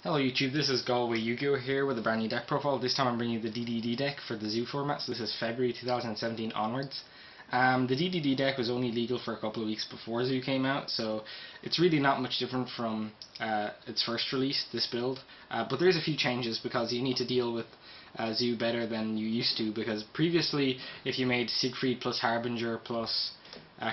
Hello YouTube, this is Galway Yu-Gi-Oh here with a brand new deck profile. This time I'm bringing you the DDD deck for the Zoo format, so this is February 2017 onwards. The DDD deck was only legal for a couple of weeks before Zoo came out, so it's really not much different from its first release, this build. But there's a few changes because you need to deal with Zoo better than you used to, because previously if you made Siegfried plus Harbinger plus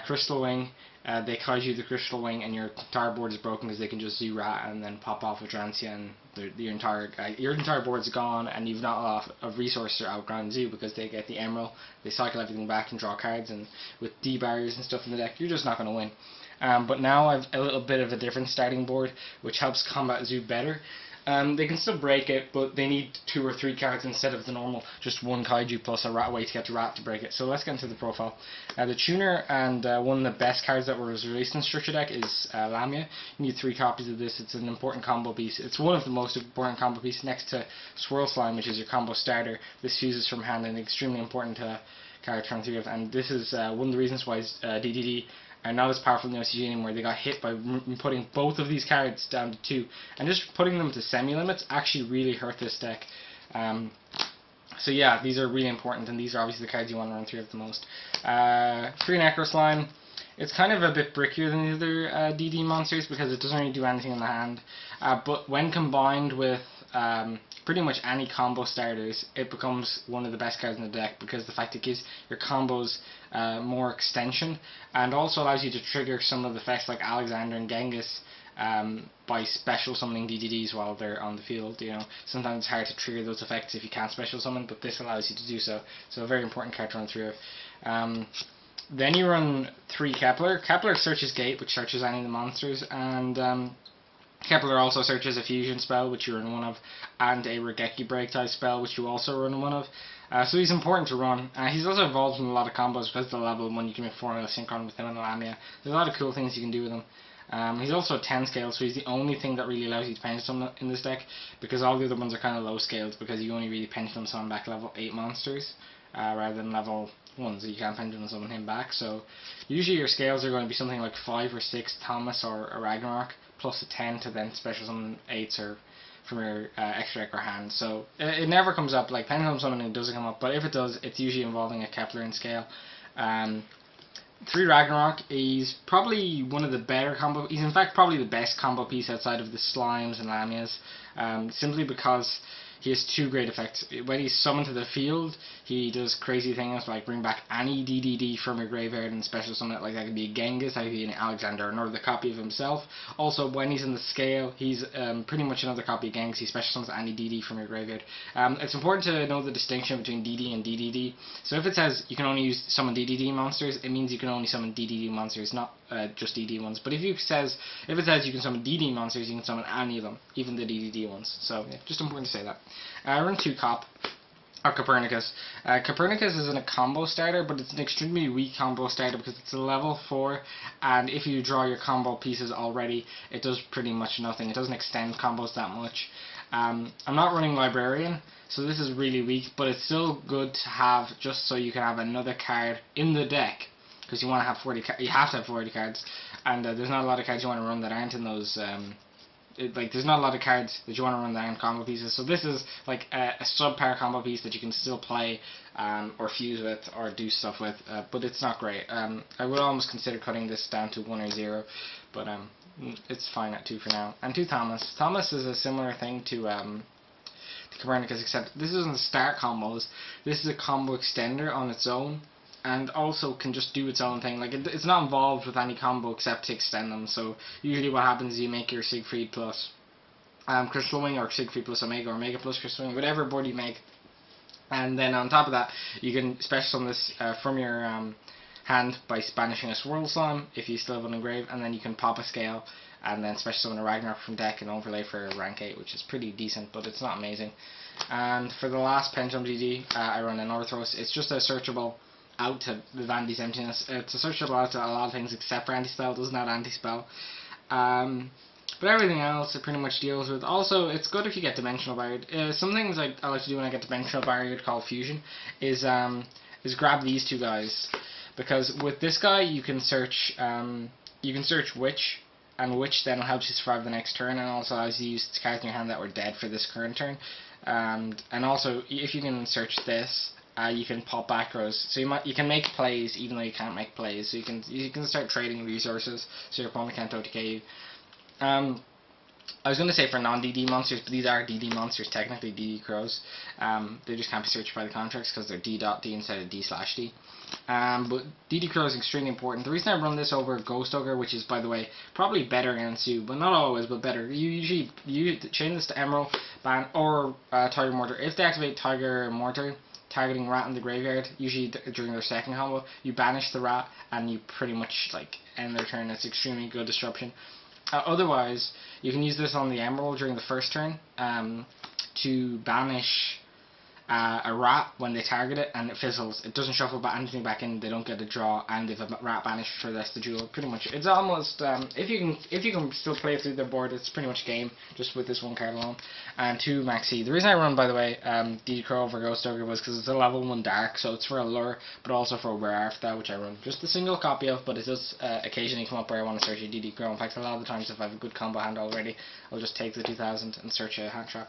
Crystal Wing, they kaiju the Crystal Wing and your entire board is broken because they can just Zoo Rat and then pop off with Drancia and your entire board's gone, and you've not a lot of resources to outground Zoo because they get the Emerald, they cycle everything back and draw cards, and with D barriers and stuff in the deck, you're just not going to win. But now I've a little bit of a different starting board which helps combat Zoo better. They can still break it, but they need 2 or 3 cards instead of the normal just 1 kaiju plus a rat way to get to rat to break it. So let's get into the profile. The tuner and one of the best cards that was released in Structure Deck is Lamia. You need 3 copies of this. It's an important combo piece. It's one of the most important combo pieces next to Swirl Slime, which is your combo starter. This fuses from hand and extremely important card transfer. And this is one of the reasons why DDD are not as powerful in the OCG anymore. They got hit by putting both of these cards down to 2, and just putting them to semi-limits actually really hurt this deck. So yeah, these are really important, and these are obviously the cards you want to run through of the most. 3 Necro Slime. It's kind of a bit brickier than the other DD monsters because it doesn't really do anything in the hand. But when combined with pretty much any combo starters, it becomes one of the best cards in the deck because the fact it gives your combos more extension, and also allows you to trigger some of the effects like Alexander and Genghis by special summoning DDDs while they're on the field. You know, sometimes it's hard to trigger those effects if you can't special summon, but this allows you to do so. So a very important card to run through. Then you run 3 Kepler. Kepler searches Gate, which searches any of the monsters, and Kepler also searches a fusion spell, which you run 1 of, and a Regeki break type spell, which you also run 1 of. So he's important to run. He's also involved in a lot of combos because of the level 1 you can make Formula Synchron with him and Lamia. There's a lot of cool things you can do with him. He's also 10 scale, so he's the only thing that really allows you to pendulum in this deck, because all the other ones are kind of low scaled because you only really pendulum summon back level 8 monsters rather than level 1s, so you can't pendulum summon him back. So usually your scales are going to be something like 5 or 6 Thomas or a Ragnarok plus a 10 to then special summon 8s or from your extra deck or hand. So it never comes up, like pendulum summoning doesn't come up, but if it does, it's usually involving a Kepler in scale. 3 Ragnarok, he's probably one of the better combo, he's in fact probably the best combo piece outside of the Slimes and Lamias, simply because he has 2 great effects. When he's summoned to the field, he does crazy things like bring back any DDD from your graveyard and special summon it. Like that could be a Genghis, that could be an Alexander, another copy of himself. Also, when he's in the scale, he's pretty much another copy of Genghis. He special summons any DD from your graveyard. It's important to know the distinction between DD and DDD. So if it says you can only summon DDD monsters, it means you can only summon DDD monsters, not just DD ones. But if it says you can summon DD monsters, you can summon any of them, even the DDD ones. So yeah, just important to say that. Run 2 Cop, or Copernicus. Copernicus isn't a combo starter, but it's an extremely weak combo starter because it's a level 4, and if you draw your combo pieces already, it does pretty much nothing. It doesn't extend combos that much. I'm not running Librarian, so this is really weak, but it's still good to have just so you can have another card in the deck, because you want to have 40. You have to have 40 cards, and there's not a lot of cards you want to run that aren't in those. There's not a lot of cards that you want to run that aren't combo pieces. So this is like a subpar combo piece that you can still play or fuse with or do stuff with, but it's not great. I would almost consider cutting this down to 1 or 0, but it's fine at 2 for now. And 2 Thomas. Thomas is a similar thing to Copernicus, except this isn't start combos. This is a combo extender on its own, and also can just do its own thing. Like it's not involved with any combo except to extend them. So usually what happens is you make your Siegfried plus Crystal Wing, or Siegfried plus Omega, or Omega plus Crystal Wing, whatever board you make, and then on top of that you can special summon this from your hand by banishing a Swirl Slime if you still have an engrave, and then you can pop a scale and then special summon a Ragnarok from deck and overlay for rank 8, which is pretty decent, but it's not amazing. And for the last Pendulum DD, I run an Orthros. It's just a searchable out to the Vandy's Emptiness. It's a searchable out to a lot of things except for anti-spell. It doesn't have anti-spell. But everything else it pretty much deals with. Also, it's good if you get Dimensional Barrier. Some things I like to do when I get Dimensional Barrier called Fusion is grab these 2 guys, because with this guy you can search Witch and which then helps you survive the next turn, and also allows you to use cards in your hand that were dead for this current turn. And also, if you can search this, you can pop back rows. So you can make plays even though you can't make plays. So you can start trading resources so your opponent can't OTK you. I was going to say for non-DD monsters, but these are DD monsters, technically DD crows. They just can't be searched by the contracts because they're D.D instead of D/D. But DD crow is extremely important. The reason I run this over Ghost Ogre, which is, by the way, probably better against Zoo, but not always, but better. You chain this to Emerald, ban, or Tiger Mortar. If they activate Tiger Mortar, targeting rat in the graveyard, usually during their second combo, you banish the rat and you pretty much like end their turn. It's extremely good disruption. Otherwise, you can use this on the Emerald during the first turn to banish a rat when they target it, and it fizzles. It doesn't shuffle anything back in. They don't get a draw, and they've a rat banished for the rest of the duel. Pretty much, it's almost if you can still play through the board, it's pretty much game just with this one card alone. And 2 Maxi. The reason I run, by the way, DD Crow over Ghost Ogre was because it's a level 1 dark, so it's for a lure, but also for a Rare After, which I run just a single copy of. But it does occasionally come up where I want to search a DD Crow. In fact, a lot of the times if I have a good combo hand already, I'll just take the 2000 and search a hand trap.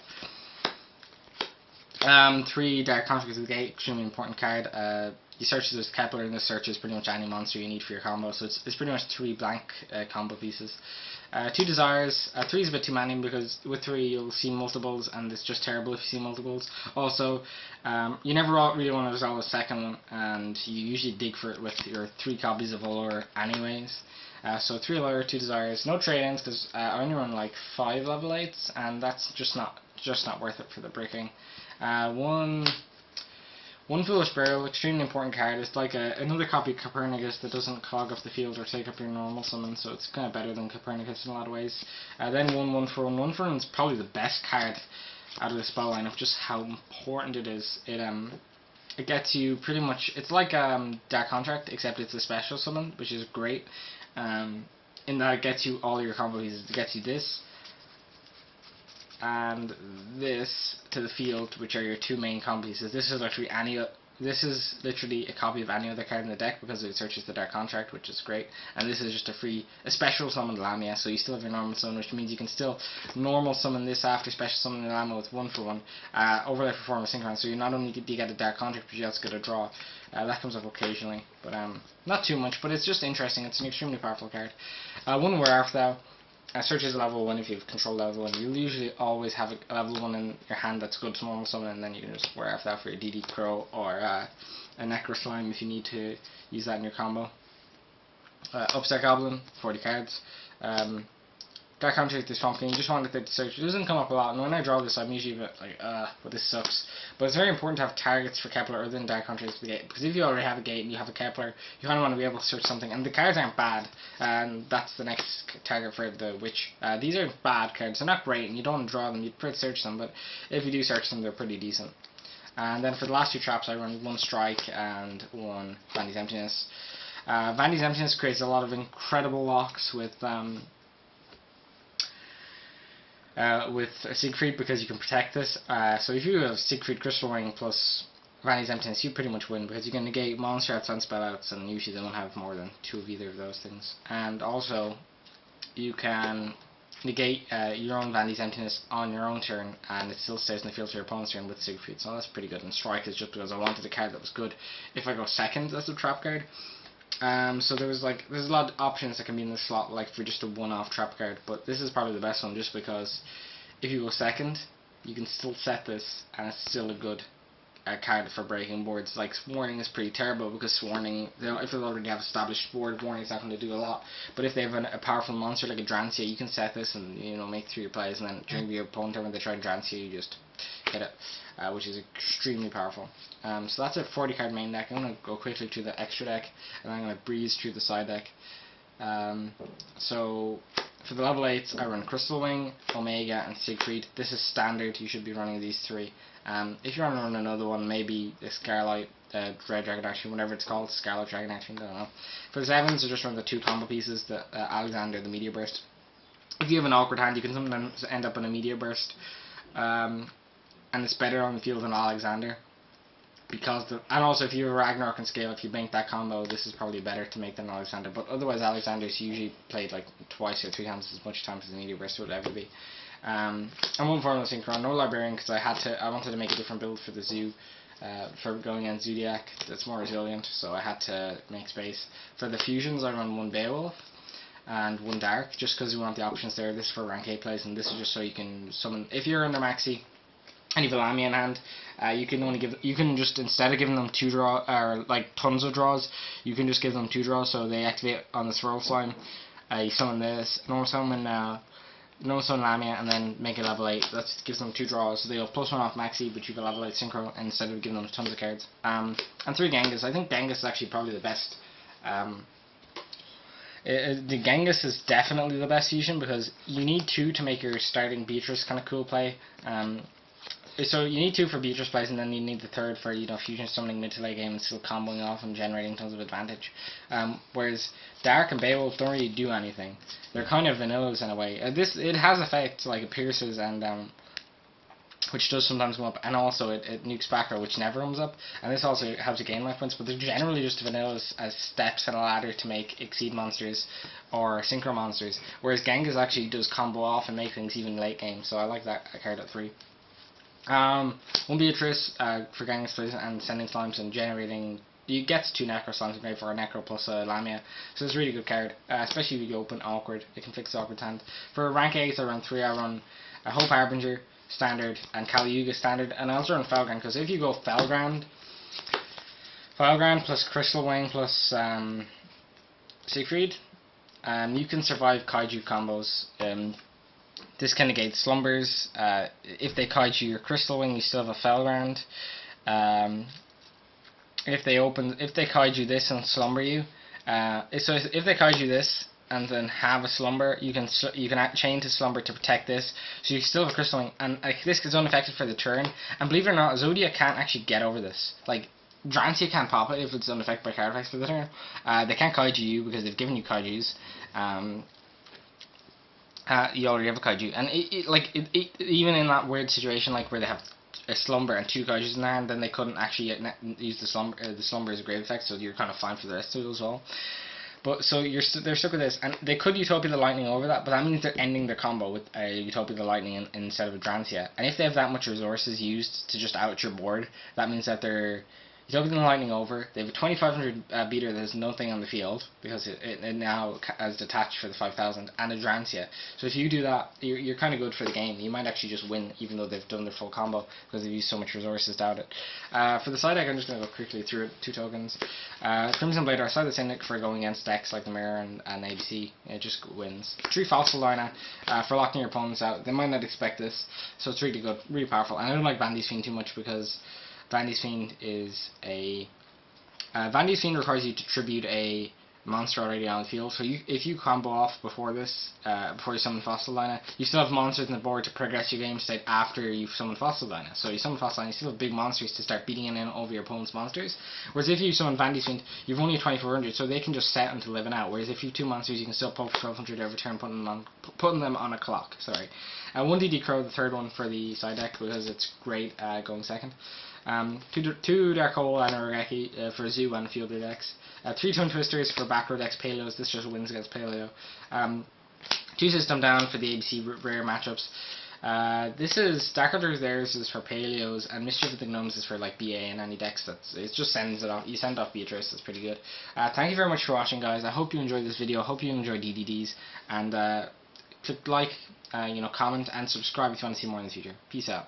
3 Dark Contracts of the Gate, extremely important card. You search this Kepler, and this searches pretty much any monster you need for your combo, so it's pretty much 3 blank combo pieces. 2 Desires. 3 is a bit too many because with 3 you'll see multiples, and it's just terrible if you see multiples. Also, you never really want to resolve a second one, and you usually dig for it with your 3 copies of Allure anyways. So 3 Allure, 2 Desires, no trade-ins because I only run like 5 level 8s, and that's just not worth it for the breaking. One Foolish Burial, extremely important card. It's like another copy of Copernicus that doesn't clog up the field or take up your normal summon, so it's kind of better than Copernicus in a lot of ways. Then 1 for 1. 1 for 1 is probably the best card out of the spell lineup, just how important it is. It gets you pretty much, it's like Dark Contract, except it's a special summon, which is great. In that it gets you all your combo pieces. It gets you this and this to the field, which are your 2 main combo pieces. This is literally a copy of any other card in the deck because it searches the Dark Contract, which is great. And this is just a special summon Lamia, so you still have your normal summon, which means you can still normal summon this after special summon Lamia with 1 for 1. Overlay for Form of Synchron, so you not only do you get a Dark Contract, but you also get a draw. That comes up occasionally, but not too much, but it's just interesting. It's an extremely powerful card. 1 Rare After. Searches level 1 if you have control level 1. You'll usually always have a level 1 in your hand that's good to normal summon, and then you can just wear after that for your DD Crow or a Necro Slime if you need to use that in your combo. Upstart Goblin, 40 cards. Dark Contract is Swamp King, just wanted to search. It doesn't come up a lot, and when I draw this I'm usually a bit like, but this sucks. But it's very important to have targets for Kepler other than Dark Contract of the Gate, because if you already have a Gate and you have a Kepler, you kind of want to be able to search something, and the cards aren't bad, and that's the next target for the Witch. These are bad cards, they're not great, and you don't want to draw them, you prefer to search them, but if you do search them, they're pretty decent. And then for the last 2 traps I run 1 Strike and 1 Vandy's Emptiness. Vandy's Emptiness creates a lot of incredible locks with Siegfried, because you can protect this. So if you have Siegfried Crystal Ring plus Vandy's Emptiness, you pretty much win, because you can negate monster outs and spell outs, and usually they don't have more than 2 of either of those things. And also, you can negate your own Vandy's Emptiness on your own turn, and it still stays in the field for your opponent's turn with Siegfried, so that's pretty good. And Strike is just because I wanted a card that was good if I go second as a trap card. So there's a lot of options that can be in the slot, like for just a one-off trap card, but this is probably the best one just because if you go second, you can still set this, and it's still a good card for breaking boards. Like Warning is pretty terrible because Warning, if they already have established board, Warning is not going to do a lot. But if they have a powerful monster like a Drancia, you can set this and make 3 plays, and then during your opponent turn when they try Drancia, you just hit it, which is extremely powerful. So that's a 40 card main deck. I'm going to go quickly through the extra deck, and I'm going to breeze through the side deck. So for the level 8s, I run Crystal Wing, Omega, and Siegfried. This is standard. You should be running these 3. If you want to run another one, maybe the Scarlet Red Dragon Action, whatever it's called, Scarlet Dragon Action, I don't know. For the 7s, I just run the 2 combo pieces, the Alexander, the Meteor Burst. If you have an awkward hand, you can sometimes end up in a Meteor Burst, and it's better on the field than Alexander. because and also if you have Ragnarok and scale, if you make that combo, this is probably better to make than Alexander. But otherwise, Alexander's usually played like twice or 3 times as much time as an Meteor Burst would ever be. And one form of Synchron, no Librarian, because I wanted to make a different build for the Zoo. For going against Zodiac, that's more resilient, so I had to make space. For the fusions, I run 1 Beowulf and 1 Dark, just because we want the options there. This is for rank 8 plays, and this is just so you can summon. If you're under Maxi and you have a Lamia in hand, you can just, instead of giving them 2 draw or like tons of draws, you can just give them 2 draws, so they activate on the Swirl Slime. You summon this, normal summon Lamia, and then make it level 8. That gives them 2 draws, so they'll +1 off Maxi, but you have a level 8 Synchro instead of giving them tons of cards. And 3 Genghis. I think Genghis is actually probably the best. The Genghis is definitely the best fusion, because you need 2 to make your starting Beatrice kind of cool play. So you need 2 for Beatrice plays, and then you need the 3rd for fusion summoning mid to late game and still comboing off and generating tons of advantage. Whereas Dark and Beowulf don't really do anything. They're kind of vanillas in a way. It has effects like it pierces and which does sometimes come up, and also it nukes backer, which never comes up, and this also helps you gain life points. But they're generally just vanillas as steps in a ladder to make Exceed monsters or Synchro monsters. Whereas Genghis actually does combo off and make things even late game. So I like that card at 3. 1 Beatrice for Genghis plays and sending slimes and generating. You get 2 Necro slimes great for a Necro plus a Lamia, so it's a really good card, especially if you open Awkward. It can fix Awkward hand. For rank 8, I run 3. I run a Hope Harbinger standard and Kali Yuga standard, and I also run Felgrand, because if you go Felgrand plus Crystal Wing plus Siegfried, you can survive Kaiju combos. This can negate slumbers. If they kaiju your Crystal Wing, you still have a Felgrand. If they kaiju this and slumber you, so if they kaiju this and then have a slumber, you can chain to slumber to protect this, so you still have a Crystal Wing, and this is unaffected for the turn. And believe it or not, Zodiac can't actually get over this. Like, Drancia can't pop it if it's unaffected by card effects for the turn. They can't kaiju you because they've given you kaijus. You already have a kaiju, and even in that weird situation, like where they have a slumber and 2 kaijus in their hand, then they couldn't actually use the slumber. The slumber is a grave effect, so you're kind of fine for the rest of it as well. But so they're stuck with this, and they could Utopia the Lightning over that, but that means they're ending their combo with Utopia the Lightning instead of a Drancia. And if they have that much resources used to just out your board, that means that they're Utopia the Lightning over. They have a 2500 beater that has nothing on the field, because it now has detached for the 5000, and a Drancia. So if you do that, you're kind of good for the game. You might actually just win, even though they've done their full combo, because they've used so much resources to out it. For the side deck, I'm just going to go quickly through it. 2 tokens. Crimson Blade, our side of the Syndic for going against decks like the Mirror and ABC. It just wins. 3 Fossil Liner for locking your opponents out. They might not expect this, so it's really good, really powerful. And I don't like Vandy's Fiend too much, because Vandy's Fiend is Vandy's Fiend requires you to tribute a monster already on the field. So if you combo off before this, before you summon Fossil Liner, you still have monsters on the board to progress your game state after you've summoned Fossil Liner. So you summon Fossil Liner, you still have big monsters to start beating in over your opponent's monsters. Whereas if you summon Vandy's Fiend, you've only 2400, so they can just set until living out. Whereas if you have 2 monsters, you can still pull for 1200 every turn, putting them on a clock. Sorry. 1 DD Crow, the 3rd one for the side deck, because it's great going second. 2 Dark Hole and a Regeki for Zoo and a few other decks. 3 Twin Twisters for back row decks, Paleos. This just wins against Paleo. 2 System Down for the ABC rare matchups. This is Dark Hunters. Theirs is for Paleos, and Mischief of the Gnomes is for like BA and any decks. It just sends it off. You send off Beatrice. That's pretty good. Thank you very much for watching, guys. I hope you enjoyed this video. I hope you enjoyed DDDs, and click like, comment and subscribe if you want to see more in the future. Peace out.